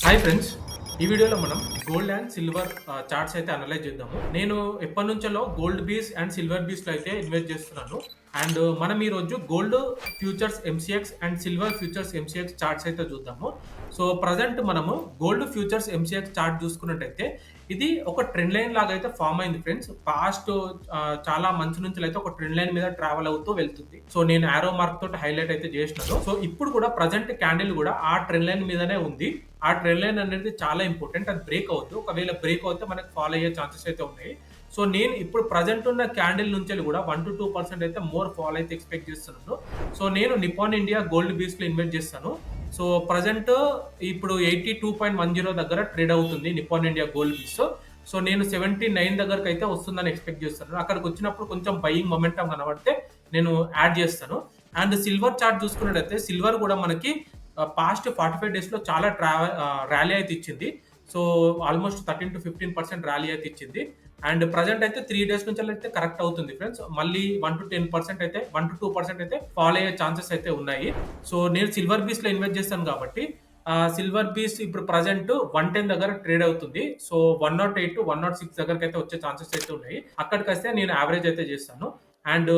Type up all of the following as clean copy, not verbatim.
Hi friends. ఈ వీడియోలో మనం గోల్డ్ అండ్ సిల్వర్ చార్ట్స్ అయితే అనలైజ్ చేద్దాము. నేను ఎప్పటినుంచో గోల్డ్ బీస్ అండ్ సిల్వర్ బీస్‌లో అయితే ఇన్వెస్ట్ చేస్తున్నాను. అండ్ మనం ఈరోజు gold futures MCX and silver futures MCX charts అయితే చూద్దాము. సో, ప్రెజెంట్ మనము గోల్డ్ ఫ్యూచర్స్ ఎంసీఎక్స్ చార్ట్ చూసుకున్నట్టయితే ఇది ఒక ట్రెండ్ లైన్ లాగా అయితే ఫార్మ్ అయింది ఫ్రెండ్స్. పాస్ట్ చాలా మంత్స్ నుంచి అయితే ఒక ట్రెండ్ లైన్ మీద ట్రావెల్ అవుతూ వెళ్తుంది. సో, నేను యారో మార్క్ తోటి హైలైట్ అయితే చేసినాను. సో, ఇప్పుడు కూడా ప్రెజెంట్ క్యాండిల్ కూడా ఆ ట్రెండ్ లైన్ మీదనే ఉంది. ఆ ట్రెండ్ లైన్ అనేది చాలా ఇంపార్టెంట్. అది బ్రేక్ అవ్వద్దు. ఒకవేళ బ్రేక్ అవుతే మనకు ఫాల్ అయ్యే ఛాన్సెస్ అయితే ఉన్నాయి. సో, నేను ఇప్పుడు ప్రెజెంట్ ఉన్న క్యాండిల్ నుంచెల్లి కూడా 1-2% అయితే మోర్ ఫాల్ అయితే ఎక్స్‌పెక్ట్ చేస్తున్నాను. సో, నేను నిప్పాన్ ఇండియా గోల్డ్ బీస్‌లో ఇన్వెస్ట్ చేస్తాను. సో, ప్రెజెంట్ ఇప్పుడు 82.10 దగ్గర ట్రేడ్ అవుతుంది నిప్పాన్ ఇండియా గోల్డ్ బీస్. సో, నేను 79 దగ్గరకైతే వస్తుందని ఎక్స్‌పెక్ట్ చేస్తున్నాను. అక్కడికొచ్చినప్పుడు కొంచెం బయింగ్ మొమెంటమ్ కనబడితే నేను యాడ్ చేస్తాను. అండ్ సిల్వర్ చార్ట్ చూసుకున్నట్టయితే సిల్వర్ కూడా మనకి పాస్ట్ 45 డేస్‌లో చాలా ర్యాలీ అయితే ఇచ్చింది. సో, ఆల్‌మోస్ట్ 13-15% ర్యాలీ అయితే ఇచ్చింది. అండ్ ప్రెజెంట్ అయితే 3 డేస్ నుంచెల్లయితే కరెక్ట్ అవుతుంది ఫ్రెండ్స్. మళ్ళీ 1-10% అయితే 1-2% అయితే ఫాల్ అయ్యే ఛాన్సెస్ అయితే ఉన్నాయి. సో, నేను సిల్వర్ బీస్‌లో ఇన్వెస్ట్ చేశాను కాబట్టి సిల్వర్ బీస్ ఇప్పుడు ప్రెజెంట్ 110 దగ్గర ట్రేడ్ అవుతుంది. సో, 108-106 దగ్గరకైతే వచ్చే ఛాన్సెస్ అయితే ఉన్నాయి. అక్కడికొస్తే నేను యావరేజ్ అయితే చేస్తాను. అండ్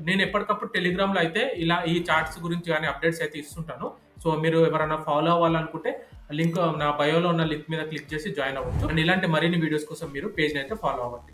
నేను ఎప్పటికప్పుడు టెలిగ్రామ్‌లో అయితే ఇలా ఈ చార్ట్స్ గురించి గాని అప్డేట్స్ అయితే ఇస్తుంటాను. సో, మీరు ఎవరైనా ఫాలో అవ్వాలనుకుంటే లింక్ నా బయోలో ఉన్న లింక్ మీద క్లిక్ చేసి జాయిన్ అవ్వచ్చు. అండ్ ఇలాంటి మరిన్ని వీడియోస్ కోసం మీరు పేజ్‌ని అయితే ఫాలో అవ్వండి.